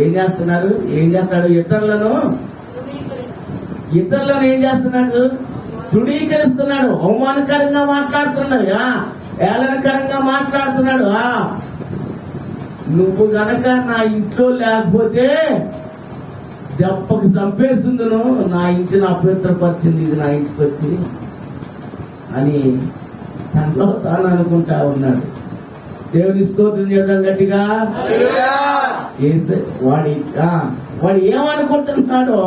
ఏం చేస్తున్నారు? ఏం చేస్తాడు? ఇతరులను ఏం చేస్తున్నాడు? తృణీకరిస్తున్నాడు. అవమానకరంగా మాట్లాడుతున్నాడు, ఏళనకరంగా మాట్లాడుతున్నాడు. నువ్వు గనక నా ఇంట్లో లేకపోతే దెబ్బకు చంపేసిందును, నా ఇంటిని అపవిత్రపరిచింది, ఇది నా ఇంటికి వచ్చి అని తనలో తాను అనుకుంటా ఉన్నాడు. దేవుని స్తోత్రం చేద్దాం గట్టిగా. వాడు ఏమనుకుంటున్నాడో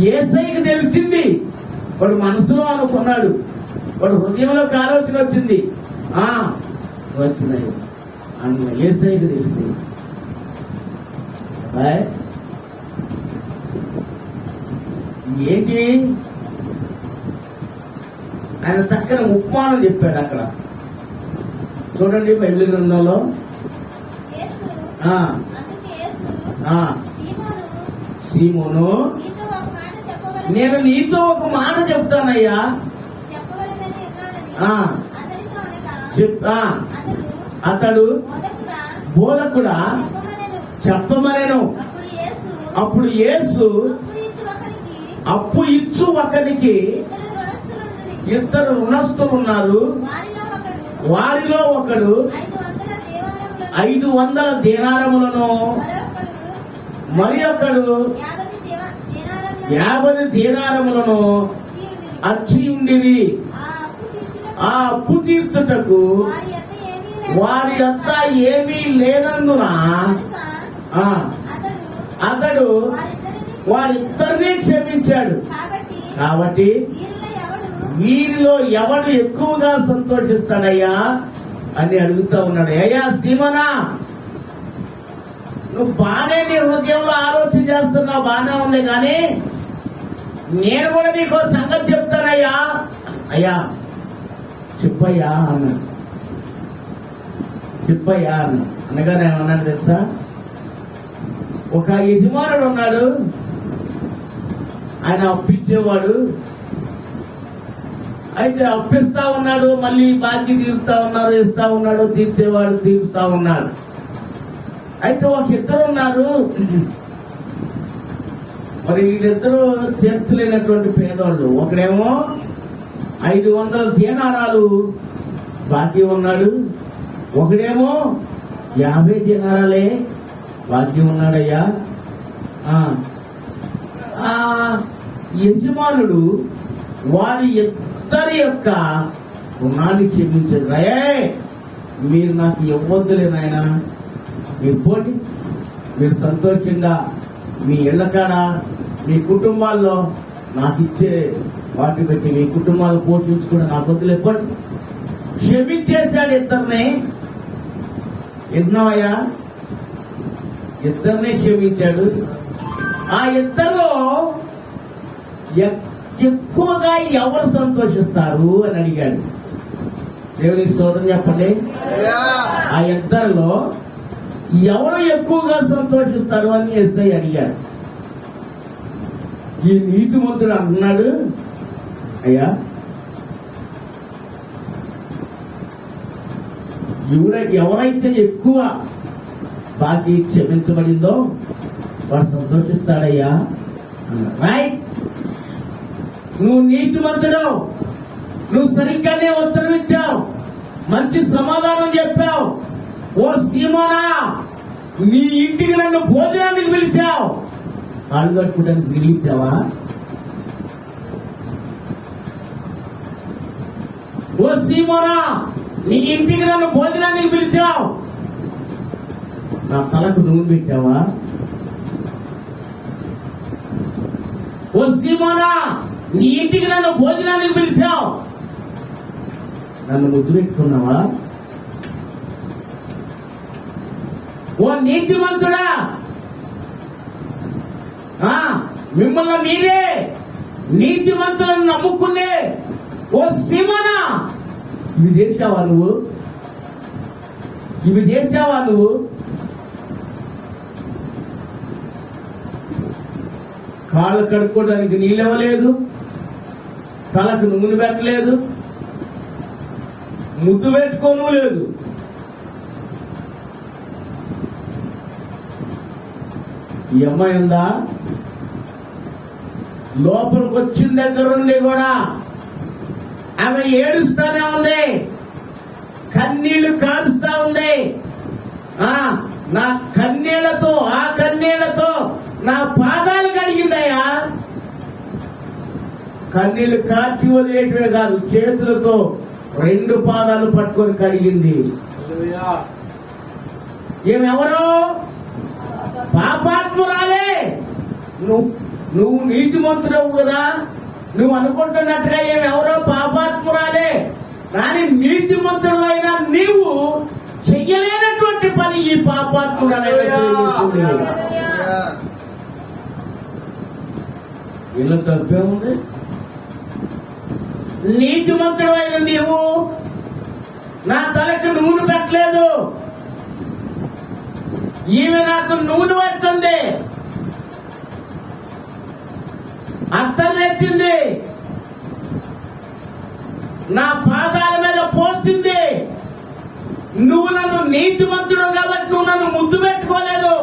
యేసయ్యకి తెలిసింది. వాడు మనసులో అనుకున్నాడు, వాడు హృదయంలోకి ఆలోచన వచ్చింది. వచ్చినాయి అన్న యేసయ్యకి తెలిసింది. ఏంటి? ఆయన చక్కని ఉపమానం చెప్పాడు అక్కడ. చూడండి బైబిల్ గ్రంథంలో. యేసు ఆ, అందుకు యేసు ఆ, సీమోను నీతో ఒక మాట చెప్పవలెను. నేను నీతో ఒక మాట చెప్తానయ్యా. చెప్పవలెనని ఉన్నానని ఆ. అతనితో అనగా చెప్తా. అతడు అతడు బోధకుడా బోధకుడా చెప్పవలెను. చెప్పమనేను. అప్పుడు యేసు అప్పుడు యేసు అప్పు ఇచ్చు ఒకరికి ఇద్దరు ఋణస్థులు ఉన్నారు. వారిలో ఒకడు 500 దేనారములను, మరి ఒకడు 50 దేనారములను అచ్చి ఉండిరి. ఆ అప్పు తీర్చుటకు వారి అంతా ఏమీ లేనందున ఆ, అతడు వారిద్దరినీ క్షమించాడు. కాబట్టి వీరిలో ఎవడు ఎక్కువగా సంతోషిస్తాడయ్యా అని అడుగుతా ఉన్నాడు. అయ్యా సీమనా, నువ్వు బానే నీ హృదయంలో ఆలోచన చేస్తున్నావు, బానే ఉంది. కానీ నేను కూడా నీకు సంగతి చెప్తానయ్యా. అయ్యా చెప్పయ్యా అన్నాడు. చెప్పయ్యా అన్న అనగానే ఏమన్నాడు తెలుసా? ఒక యజమానుడు ఉన్నాడు, ఆయన అప్పిచ్చేవాడు. అయితే అప్పిస్తా ఉన్నాడు, మళ్ళీ బాకీ తీరుస్తా ఉన్నారు, ఇస్తా ఉన్నాడు, తీర్చేవాడు తీరుస్తా ఉన్నాడు. అయితే ఒక ఇద్దరు ఉన్నారు, మరి వీళ్ళిద్దరూ తీర్చలేనటువంటి పేదోళ్ళు. ఒకడేమో 500 దేనారాలు బాకీ ఉన్నాడు, ఒకడేమో 50 దేనారాలే బాకీ ఉన్నాడయ్యా. ఆ యజమానుడు వారి ఇద్దరి యొక్క రుణాన్ని క్షమించారు. రయే మీరు నాకు ఇవ్వద్దులే నాయన, మీరు పోండి, మీరు సంతోషంగా మీ ఇళ్ల కాడ మీ కుటుంబాల్లో నాకు ఇచ్చే వాటి బట్టి మీ కుటుంబాలు పోషించుకుని నాకు వద్దులే, పోండి. క్షమించేశాడు ఇద్దరిని. విన్నావయ్యా? ఇద్దరిని క్షమించాడు. ఆ ఇద్దరిలో ఎక్కువగా ఎవరు సంతోషిస్తారు అని అడిగాడు. దేవునికి స్తోత్రం చెప్పండి. ఆ ఇద్దరిలో ఎవరు ఎక్కువగా సంతోషిస్తారు అని యేసయ్య అడిగాడు. ఈ నీతిమంతుడు అన్నాడు, అయ్యా ఎవరైతే ఎక్కువ బాకీ క్షమించబడిందో వాడు సంతోషిస్తాడయ్యా అన్నాడు. రైట్, నువ్వు నీతిమంతుడు, నువ్వు సరిగ్గానే ఉత్తరం ఇచ్చావు, మంచి సమాధానం చెప్పావు. ఓ సీమోనా, నీ ఇంటికి నన్ను భోజనానికి పిలిచావు, కాళ్ళు కట్టుకోవడానికి పిలిచావా? ఓ సీమోనా, నీ ఇంటికి నన్ను భోజనానికి పిలిచావు, నా తలకు నూనె పెట్టావా? ఓ సీమోనా, నీ ఇంటికి నన్ను భోజనానికి పిలిచావు, నన్ను ముద్దు పెట్టుకున్నావా? ఓ నీతిమంతుడా, మిమ్మల్ని మీరే నీతిమంతులను నమ్ముకునే ఓ సీమోనా, ఇవి చేశావా నువ్వు? ఇవి చేశావా నువ్వు? కాళ్ళు కడుక్కోవడానికి నీళ్ళు ఇవ్వలేదు, తలకు నూనె పెట్టలేదు, ముద్దు పెట్టుకోను లేదు. ఈ అమ్మాయి ఉందా? లోపలికి వచ్చిన దగ్గర నుండి కూడా ఆమె ఏడుస్తానే ఉంది, కన్నీళ్లు కారుస్తా ఉంది. నా కన్నీళ్లతో, ఆ కన్నీళ్లతో నా పాదాలు కడిగిందయ్యా. కన్నీళ్లు కార్చి వదిలేటవే కాదు, చేతులతో 2 పాదాలు పట్టుకొని కడిగింది. ఏమెవరో పాపాత్మురాలే. నువ్వు నీతిమంతుడవు కదా, నువ్వు అనుకుంటున్నట్టుగా ఏమెవరో పాపాత్మురాలే. కానీ నీతిమంతుడైనా నీవు చెయ్యలేనటువంటి పని ఈ పాపాత్మురాలైన వీళ్ళు తప్పే ఉంది. నీతిమంతుడైన నీవు నా తలకు నూనె పెట్టలేదు, ఈమె నాకు నూనె పడుతుంది, అత్తలు తెచ్చింది, నా పాదాల మీద పోసింది. నువ్వు నన్ను నీతిమంతుడు కాబట్టి నువ్వు నన్ను ముద్దు పెట్టుకోలేదు.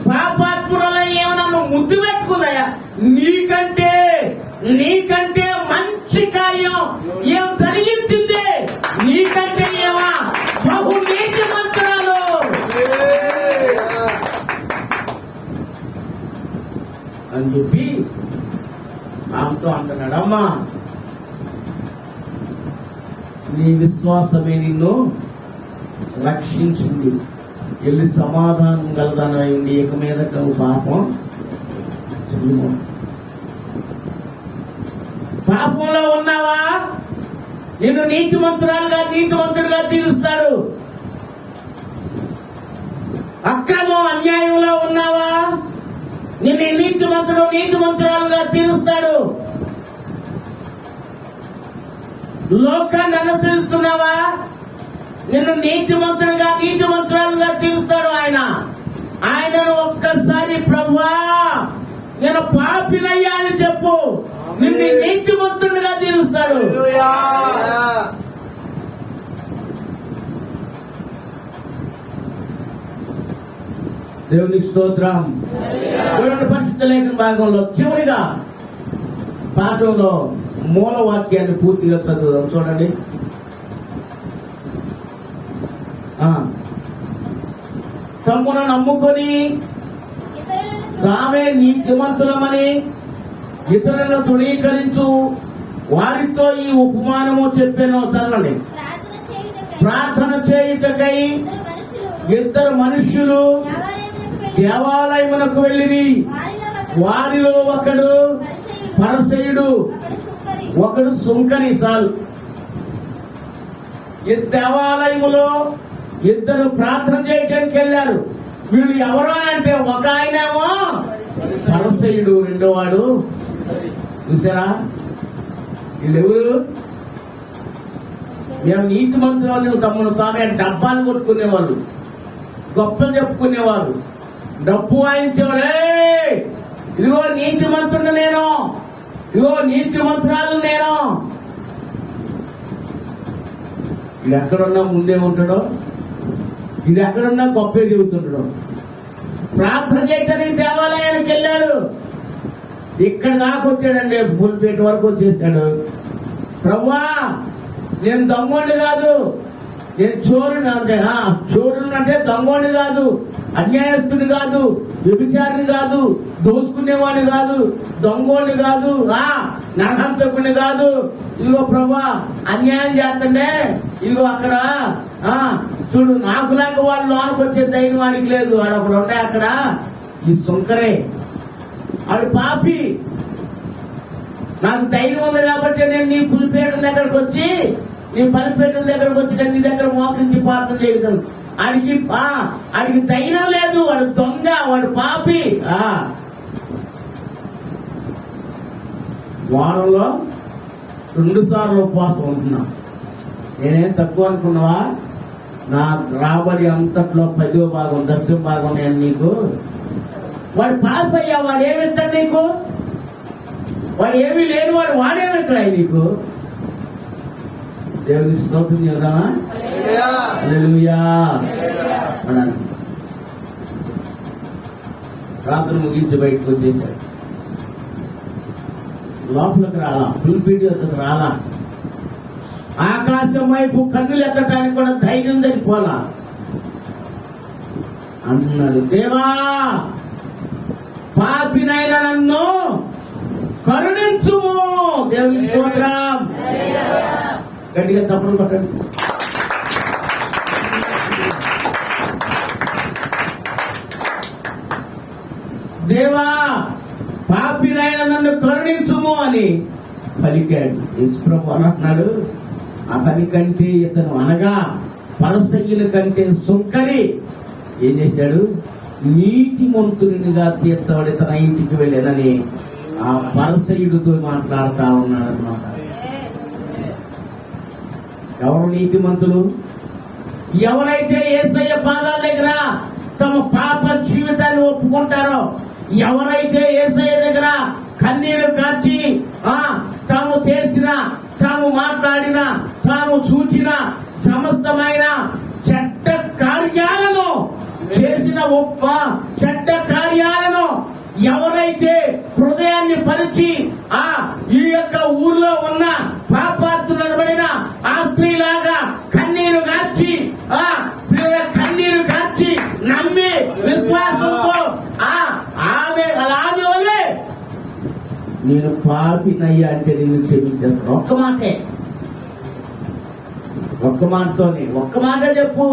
పాపాత్ముడలో ఏమో నన్ను ముద్దు పెట్టుకున్నాయా? నీకంటే మంచి కార్యం ఏం జరిగించింది, నీకంటే ఏమా బహు నీతిమంతురాలు అని చెప్పి ఆమెతో అంటున్నాడు, అమ్మా నీ విశ్వాసమే నిన్ను రక్షించింది, వెళ్ళి సమాధానం గలదనైంది, ఇక మీద నువ్వు పాపం చెయ్యము. పాపంలో ఉన్నావా? నిన్ను నీతిమంతుడుగా తీరుస్తాడు. అక్రమం అన్యాయంలో ఉన్నావా? నిన్ను నీతిమంతురాలుగా తీరుస్తాడు. లోకాన్ని అనుసరిస్తున్నావా? నిన్ను నీతిమంతురాలుగా తీరుస్తాడు ఆయనను ఒక్కసారి ప్రభువా నేను పాపినయ్యా అని చెప్పు, నిన్ను నీతిమంతుడిగా తీరుస్తాడు. దేవునికి స్తోత్రం. చూడండి, పరిశుద్ధ లేఖన భాగంలో చివరిగా పాఠంలో మూలవాక్యాన్ని పూర్తిగా చదువుదాం. చూడండి, తమ్మును నమ్ముకొని తామే నీతిమంతులమని ఇతరులను తృణీకరించు వారితో ఈ ఉపమానము చెప్పాను. చదవండి. ప్రార్థన చేయుటకై ఇద్దరు మనుష్యులు దేవాలయమునకు వెళ్ళిరి. వారిలో ఒకడు పరిసయ్యుడు, ఒకడు సుంకరి. చాలు. ఈ దేవాలయములో ఇద్దరు ప్రార్థన చేయడానికి వెళ్ళారు. వీళ్ళు ఎవరో అంటే ఒక ఆయనేమో పరిసయ్యుడు, రెండో వాడు చూసారా? వీళ్ళెవరు? మేము నీతి మంత్రులు తమను తామే డబ్బాలు కొట్టుకునేవాళ్ళు, గొప్పలు చెప్పుకునేవారు, డబ్బు వాయించేవాడే. ఇదిగో నీతి మంత్రుడు నేను, ఇదిగో నీతి మంత్రాలు నేను. ఇది ఎక్కడున్నా ముందే ఉంటాడో, ఇది ఎక్కడున్నా గొప్పే చెబుతుంటాడు. ప్రార్థన చేయటానికి దేవాలయానికి వెళ్ళాడు. ఇక్కడ దాకా వచ్చాడండి, పులిపేట వరకు వచ్చేసాడు. ప్రభువా నేను దొంగోడిని కాదు, నేను చోరుని అంటే చోరుని అంటే దొంగోడిని కాదు, అన్యాయస్తుని కాదు, వ్యభిచారిని కాదు, దోసుకునేవాడిని కాదు, దొంగోడిని కాదు, నరహంతకుని కాదు. ఇదిగో ప్రభువా అన్యాయం చేస్తుండే, ఇదిగో అక్కడ చూడు, నాకులాగా వాళ్ళు లోనికి వచ్చే ధైర్యం వాడికి లేదు. వాడు అప్పుడు ఉండే అక్కడ ఈ సుంకరే, వాడు పాపి. నాకు ధైర్యం ఉంది కాబట్టి నేను నీ పులిపేట దగ్గరకు వచ్చి, నీ బలిపేట దగ్గరకు వచ్చి నీ దగ్గర మోకరించి ప్రార్థన చేయగలను. ఆడికి ధైర్యం లేదు. వాడు దొంగ, వాడు పాపి. వారంలో 2 సార్లు ఉపవాసం ఉంటున్నా. నేనేం తక్కువ అనుకున్నావా? నా రాబడి అంతట్లో 10వ భాగం 10వ భాగం నేను నీకు. వాడు పాపయ్యా, వాడు ఏమిస్తాడు నీకు? వాడు ఏమీ లేని వాడు, వాడేమిస్తాడు నీకు? దేవుని స్తోత్రం చేద్దామా? హల్లెలూయా. రాత్రి ముగించి బయటకు వచ్చేసాడు. లోపలికి రాలా, పులిపీడి వద్దకు రాలా. ఆకాశం వైపు కన్నులు ఎత్తడానికి కూడా ధైర్యం సరిపోలా. అన్నాడు, దేవా పాపినైన నన్ను కరుణించుము. దేవుని స్తోత్రం. గట్టిగా చప్పట్లు కొట్టండి. దేవా పాపినైన నన్ను కరుణించుము అని పలికాడు. యేసుప్రభు అన్నాడు, అతని కంటే ఇతను అనగా పరిసయ్యుల కంటే సుంకరి ఏం చేశాడు? నీతిమంతునిగా తీర్చబడి తన ఇంటికి వెళ్ళానని ఆ పరిసయ్యుడితో మాట్లాడుతా ఉన్నాడు అన్నమాట. ఎవరు నీతిమంతులు? ఎవరైతే యేసయ్య పాదాల దగ్గర తమ పాప జీవితాన్ని ఒప్పుకుంటారో, ఎవరైతే యేసయ్య దగ్గర కన్నీరు కార్చి తాము చేసిన, తాము మాట్లాడిన, తాము చూచిన సమస్తమైన చెడ్డ కార్యాలను చేసిన చెడ్డ కార్యాలను ఎవరైతే హృదయాన్ని పరిచి ఈ యొక్క ఊర్లో ఉన్న పాపాత్ములబడిన ఆ స్త్రీలాగా కన్నీరు కార్చి కన్నీరు కార్చి నమ్మి విశ్వాసంతో ఆమె వల్లే నేను పాపినయ్యా అంటే నేను క్షమించేస్తాను. ఒక్క మాటతోనే ఒక్క మాట చెప్పు,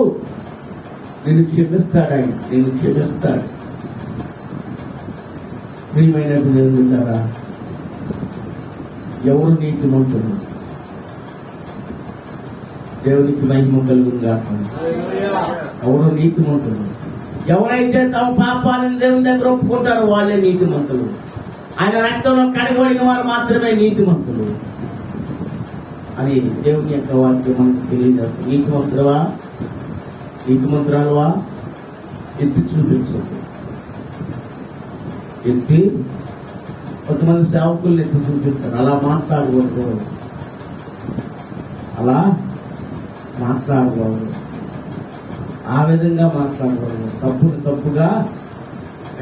నేను క్షమిస్తాడు ఆయన, నేను క్షమిస్తాడు. ప్రియమైన దేవుడా, ఎవరు నీతిమంతులు? దేవునికి మహిమ కలుగుగా. ఎవరు నీతిమంతులు? ఎవరైతే తమ పాపాలను దేవుని దగ్గర ఒప్పుకుంటారో వాళ్ళే నీతిమంతులు. ఆయన రక్తంలో కడగబడిన వారు మాత్రమే నీతిమంతులు అని దేవుని యొక్క వాక్యం మనకు తెలియజేస్తుంది. నీతిమంతులవా, నీతిమంతురాలువా? ఎత్తి చూపించండి. ఎత్తి కొంతమంది సేవకుల్ని ఎత్తి చూపిస్తారు. అలా మాట్లాడకూడదు, అలా మాట్లాడకూడదు, ఆ విధంగా మాట్లాడకూడదు. తప్పుని తప్పుగా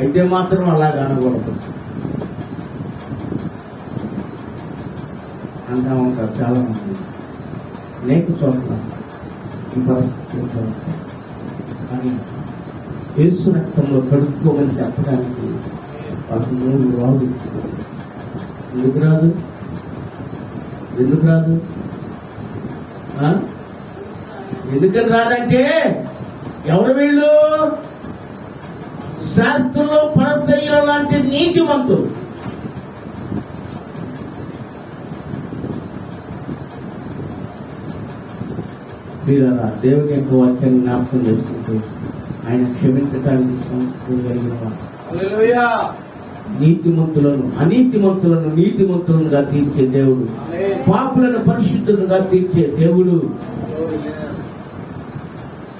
అయితే మాత్రం అలా అనకూడదు అంటా ఉంటారు చాలా మంది. అనేక చోట్ల ఈ పరిస్థితులు కానీ యేసు రక్తంలో కడుక్కోమని చెప్పడానికి వాళ్ళకి నోరు రాదు. ఎందుకు రాదు? ఎందుకని రాదంటే, ఎవరు వీళ్ళు? శాస్త్రంలో పరసయ్యుల లాంటి నీతిమంతులు. వీళ్ళరా దేవుని యొక్క వాక్యాన్ని జ్ఞాపకం చేసుకుంటూ ఆయన క్షమించడానికి సంస్కృతి కలిగిన వారు. నీతిమంతులను అనీతిమంతులను నీతిమంతులుగా తీర్చే దేవుడు, పాపులను పరిశుద్ధులుగా తీర్చే దేవుడు,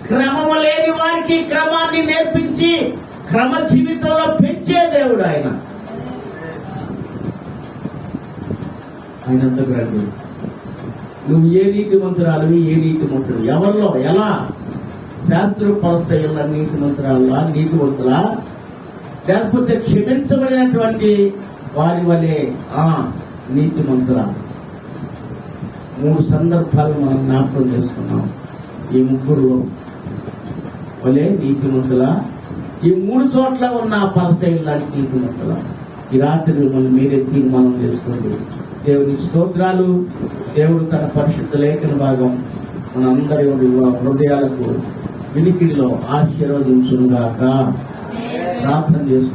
క్రమము లేని వారికి క్రమాన్ని నేర్పించి క్రమ జీవితంలో పెంచే దేవుడు ఆయన. ఆయనంత గ్రంథి. నువ్వు ఏ నీతిమంతురాలు, ఏ నీతిమంతుడు? ఎవరిలో ఎలా? శాస్త్ర పరస్థల నీతిమంతురాలా, నీతిమంతులా? లేకపోతే క్షమించబడినటువంటి వారి వలె నీతిమంతురా? 3 సందర్భాలు మనం జ్ఞాపకం చేసుకున్నాం. ఈ ముగ్గురు వలె నీతిమంతులా? ఈ 3 చోట్ల ఉన్న పరస్థలాంటి నీతిమంతులా? ఈ రాత్రి మిమ్మల్ని మీరే తీర్మానం చేసుకోండి. దేవుని స్తోత్రాలు. దేవుడు తన పరిశుద్ధ లేఖన భాగం మనందరి హృదయాలకు వినికిడిలో ఆశీర్వదించుగాక. ప్రార్థన చేసుకుంటాం.